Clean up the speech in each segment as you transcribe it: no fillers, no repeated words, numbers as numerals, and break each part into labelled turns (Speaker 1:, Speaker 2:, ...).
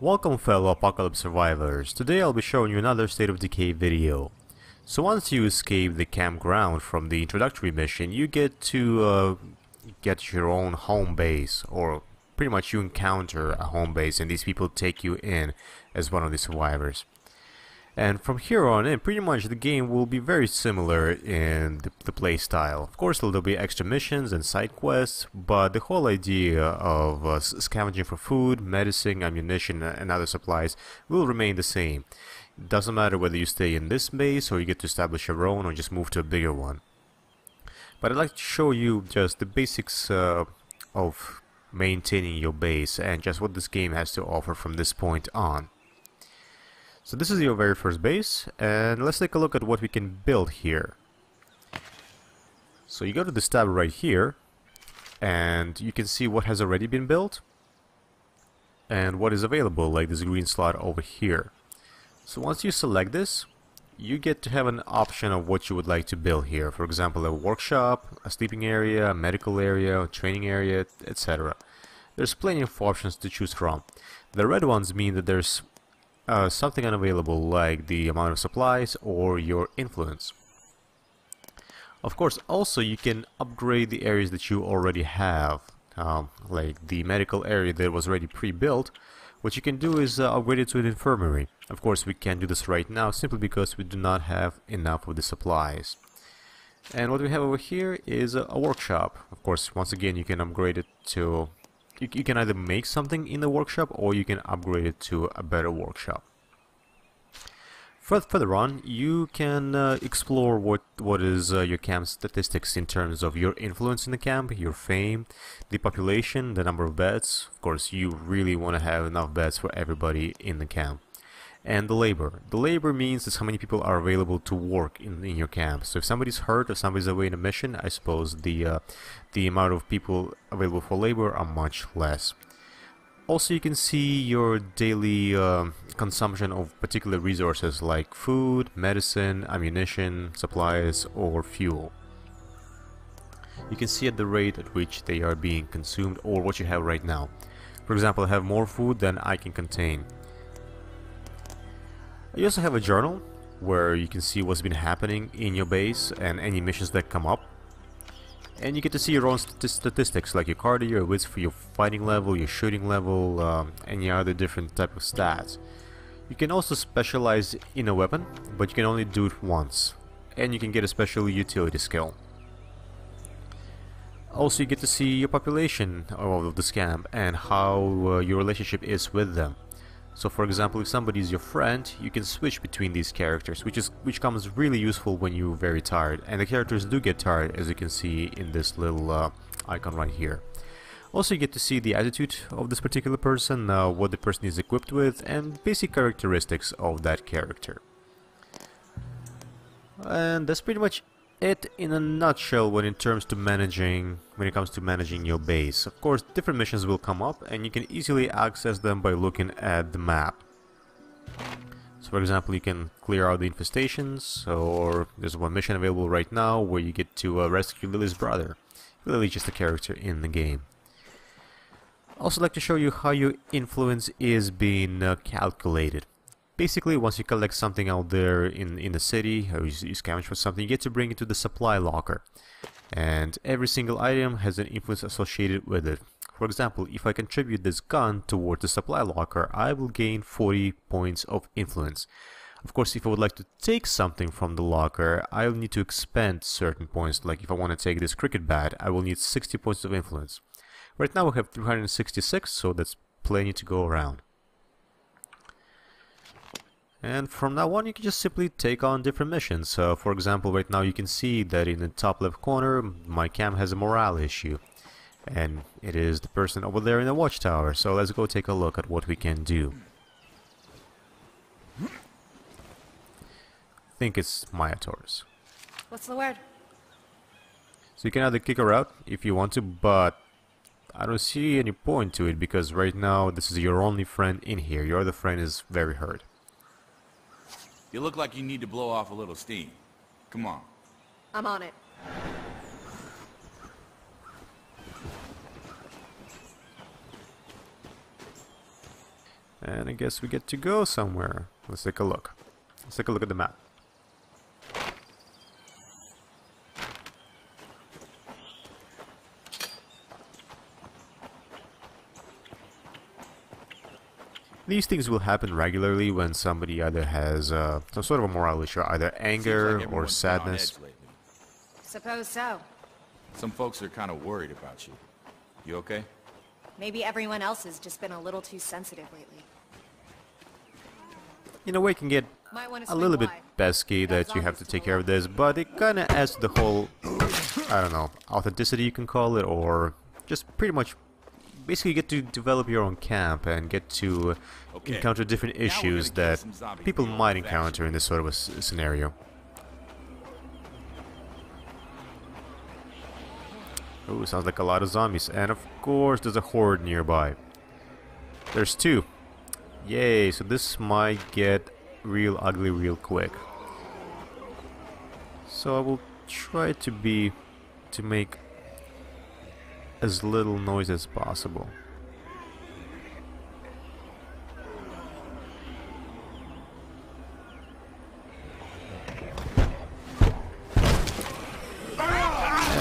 Speaker 1: Welcome fellow apocalypse survivors. Today I'll be showing you another State of Decay video. So once you escape the campground from the introductory mission, you get to get your own home base, or pretty much you encounter a home base and these people take you in as one of the survivors. And from here on in, pretty much the game will be very similar in the play style. Of course, there'll be extra missions and side quests, but the whole idea of scavenging for food, medicine, ammunition, and other supplies will remain the same. It doesn't matter whether you stay in this base or you get to establish your own or just move to a bigger one. But I'd like to show you just the basics of maintaining your base and just what this game has to offer from this point on. So this is your very first base, and let's take a look at what we can build here. So you go to this tab right here, and you can see what has already been built and what is available, like this green slot over here. So once you select this, you get to have an option of what you would like to build here. For example, a workshop, a sleeping area, a medical area, a training area, etc. There's plenty of options to choose from. The red ones mean that there's something unavailable, like the amount of supplies or your influence. Of course, also you can upgrade the areas that you already have, like the medical area that was already pre-built. What you can do is upgrade it to an infirmary. Of course, we can't do this right now simply because we do not have enough of the supplies. And what we have over here is a workshop. Of course, once again, you can upgrade it to... You can either make something in the workshop or you can upgrade it to a better workshop. Further on, you can explore what is your camp statistics in terms of your influence in the camp, your fame, the population, the number of beds. Of course, you really want to have enough beds for everybody in the camp. And the labor. The labor means is how many people are available to work in your camp. So if somebody's hurt or somebody's away in a mission, I suppose the amount of people available for labor are much less. Also, you can see your daily consumption of particular resources like food, medicine, ammunition, supplies, or fuel. You can see at the rate at which they are being consumed or what you have right now. For example, I have more food than I can contain. You also have a journal where you can see what's been happening in your base and any missions that come up. And you get to see your own statistics like your cardio, your wits for your fighting level, your shooting level, any other different type of stats. You can also specialize in a weapon, but you can only do it once. And you can get a special utility skill. Also, you get to see your population of this camp and how your relationship is with them. So for example, if somebody is your friend, you can switch between these characters, which comes really useful when you're very tired. And the characters do get tired, as you can see in this little icon right here. Also, you get to see the attitude of this particular person, what the person is equipped with, and basic characteristics of that character. And that's pretty much it in a nutshell when it comes to managing your base. Of course, different missions will come up and you can easily access them by looking at the map. So for example, you can clear out the infestations, or there's one mission available right now where you get to rescue Lily's brother. Lily's just a character in the game. Also like to show you how your influence is being calculated. Basically, once you collect something out there in the city, or you scavenge for something, you get to bring it to the supply locker. And every single item has an influence associated with it. For example, if I contribute this gun towards the supply locker, I will gain 40 points of influence. Of course, if I would like to take something from the locker, I will need to expend certain points. Like if I want to take this cricket bat, I will need 60 points of influence. Right now we have 366, so that's plenty to go around. And from now on, you can just simply take on different missions. For example, right now you can see that in the top left corner, my camp has a morale issue. And it is the person over there in the watchtower. So let's go take a look at what we can do. I think it's Maya Taurus.
Speaker 2: What's the word?
Speaker 1: So you can either kick her out if you want to, but I don't see any point to it because right now this is your only friend in here. Your other friend is very hurt.
Speaker 3: You look like you need to blow off a little steam. Come on.
Speaker 2: I'm on it.
Speaker 1: And I guess we get to go somewhere. Let's take a look. Let's take a look at the map. These things will happen regularly when somebody either has some sort of a moral issue, either anger
Speaker 3: like
Speaker 1: or
Speaker 3: everyone's been on
Speaker 1: sadness.
Speaker 3: edge lately.
Speaker 2: Suppose so.
Speaker 3: Some folks are kind of worried about you. You okay?
Speaker 2: Maybe everyone else has just been a little too sensitive lately.
Speaker 1: In a way, it can get
Speaker 2: Might want to
Speaker 1: a
Speaker 2: swing
Speaker 1: little bit
Speaker 2: wide.
Speaker 1: pesky that you have to take care of this, but it kind of adds to the whole, I don't know, authenticity you can call it, or just pretty much basically get to develop your own camp and get to
Speaker 3: Okay.
Speaker 1: encounter different
Speaker 3: Now we're
Speaker 1: issues
Speaker 3: gonna kill
Speaker 1: that
Speaker 3: some zombies
Speaker 1: people
Speaker 3: the
Speaker 1: might
Speaker 3: old-fashioned
Speaker 1: encounter in this sort of a scenario. Ooh, sounds like a lot of zombies, and of course there's a horde nearby. There's two. Yay, so this might get real ugly real quick. So I will try to make as little noise as possible.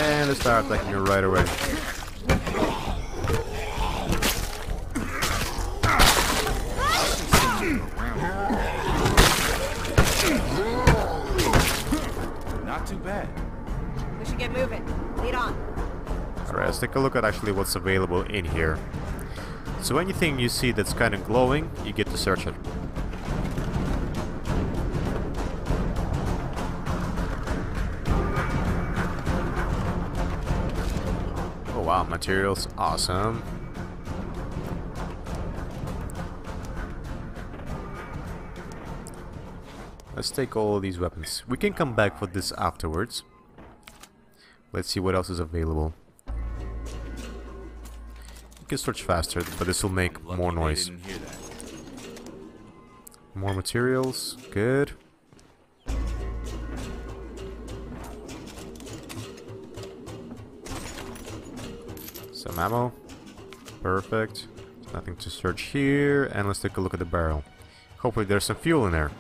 Speaker 1: And they start attacking you right away.
Speaker 3: Not too bad.
Speaker 2: We should get moving. Lead on.
Speaker 1: Alright, let's take a look at actually what's available in here. So anything you see that's kind of glowing, you get to search it. Oh wow, materials, awesome. Let's take all of these weapons. We can come back for this afterwards. Let's see what else is available. You can search faster, but this will make
Speaker 3: Lucky
Speaker 1: more
Speaker 3: they
Speaker 1: noise.
Speaker 3: didn't hear that.
Speaker 1: More materials, good. Some ammo, perfect. Nothing to search here, and let's take a look at the barrel. Hopefully there's some fuel in there.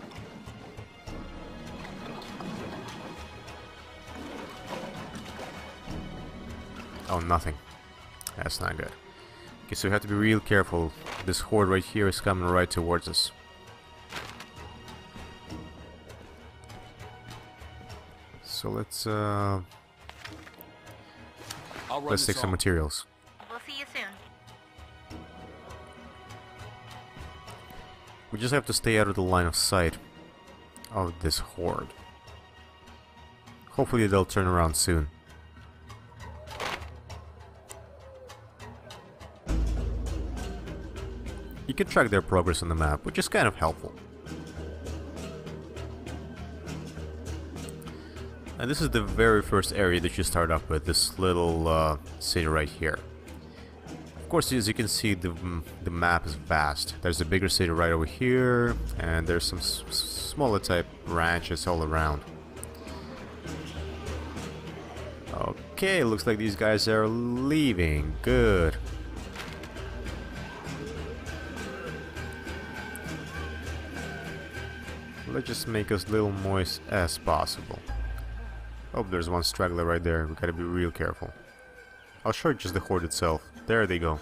Speaker 1: Oh, nothing. That's not good. Okay, so we have to be real careful. This horde right here is coming right towards us. So let's
Speaker 3: I'll run
Speaker 1: take
Speaker 3: this
Speaker 1: some
Speaker 3: off.
Speaker 1: materials.
Speaker 4: We'll see you soon.
Speaker 1: We just have to stay out of the line of sight of this horde. Hopefully they'll turn around soon. You can track their progress on the map, which is kind of helpful. And this is the very first area that you start up with, this little city right here. Of course, as you can see, the map is vast. There's a bigger city right over here, and there's some smaller type ranches all around. Okay, looks like these guys are leaving. Good. Let's just make as little noise as possible. Oh, there's one straggler right there. We gotta be real careful. I'll show you just the horde itself. There they go.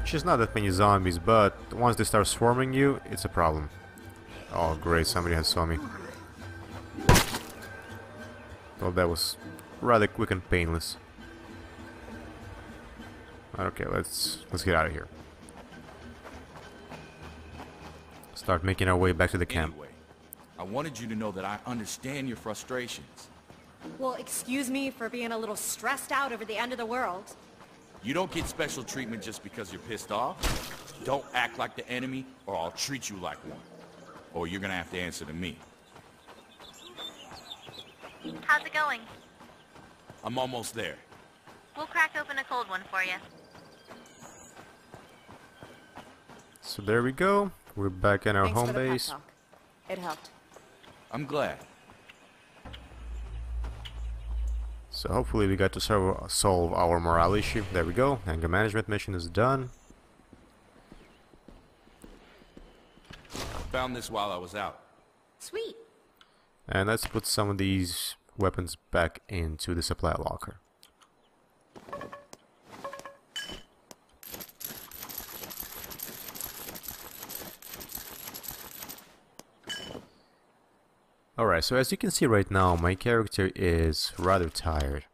Speaker 1: Just not that many zombies, but once they start swarming you, it's a problem. Oh great, somebody has saw me. Well, that was rather quick and painless. Okay, let's get out of here. Start making our way back to the camp.
Speaker 3: Anyway, I wanted you to know that I understand your frustrations.
Speaker 2: Well, excuse me for being a little stressed out over the end of the world.
Speaker 3: You don't get special treatment just because you're pissed off. Don't act like the enemy, or I'll treat you like one. Or you're gonna have to answer to me.
Speaker 4: How's it going?
Speaker 3: I'm almost there.
Speaker 4: We'll crack open a cold one for you.
Speaker 1: So there we go. We're back in our
Speaker 2: Thanks
Speaker 1: home
Speaker 2: for the pep
Speaker 1: base.
Speaker 2: talk. It helped.
Speaker 3: I'm glad.
Speaker 1: So hopefully we got to solve our morale issue. There we go. Anger management mission is done.
Speaker 3: Found this while I was out.
Speaker 2: Sweet.
Speaker 1: And let's put some of these weapons back into the supply locker. Alright, so as you can see right now, my character is rather tired.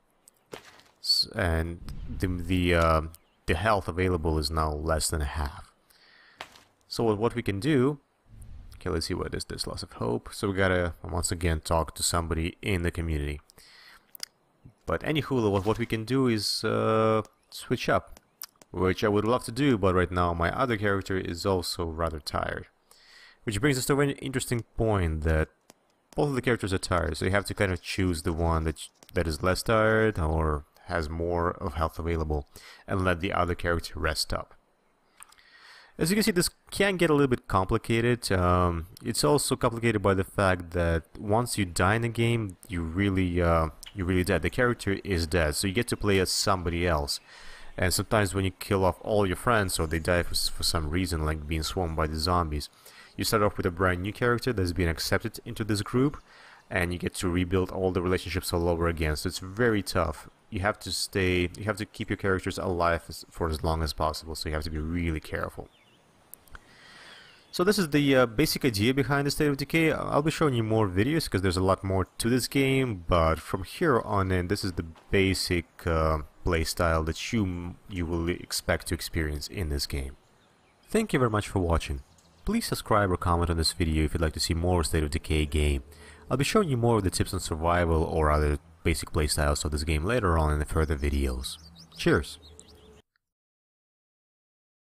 Speaker 1: And the health available is now less than half. So what we can do... Okay, let's see what is this. Loss of hope. So we gotta, once again, talk to somebody in the community. But anywho, what we can do is switch up. Which I would love to do, but right now my other character is also rather tired. Which brings us to a very interesting point that both of the characters are tired, so you have to kind of choose the one that is less tired or has more of health available and let the other character rest up. As you can see, this can get a little bit complicated. It's also complicated by the fact that once you die in a game, you're really dead. The character is dead, so you get to play as somebody else. And sometimes when you kill off all your friends or they die for some reason, like being swarmed by the zombies, you start off with a brand new character that's been accepted into this group, and you get to rebuild all the relationships all over again. So it's very tough. You have to keep your characters alive for as long as possible, so you have to be really careful. So this is the basic idea behind the State of Decay. I'll be showing you more videos because there's a lot more to this game, but from here on in, this is the basic playstyle that you will expect to experience in this game. Thank you very much for watching. Please subscribe or comment on this video if you'd like to see more State of Decay game. I'll be showing you more of the tips on survival or other basic playstyles of this game later on in the further videos. Cheers!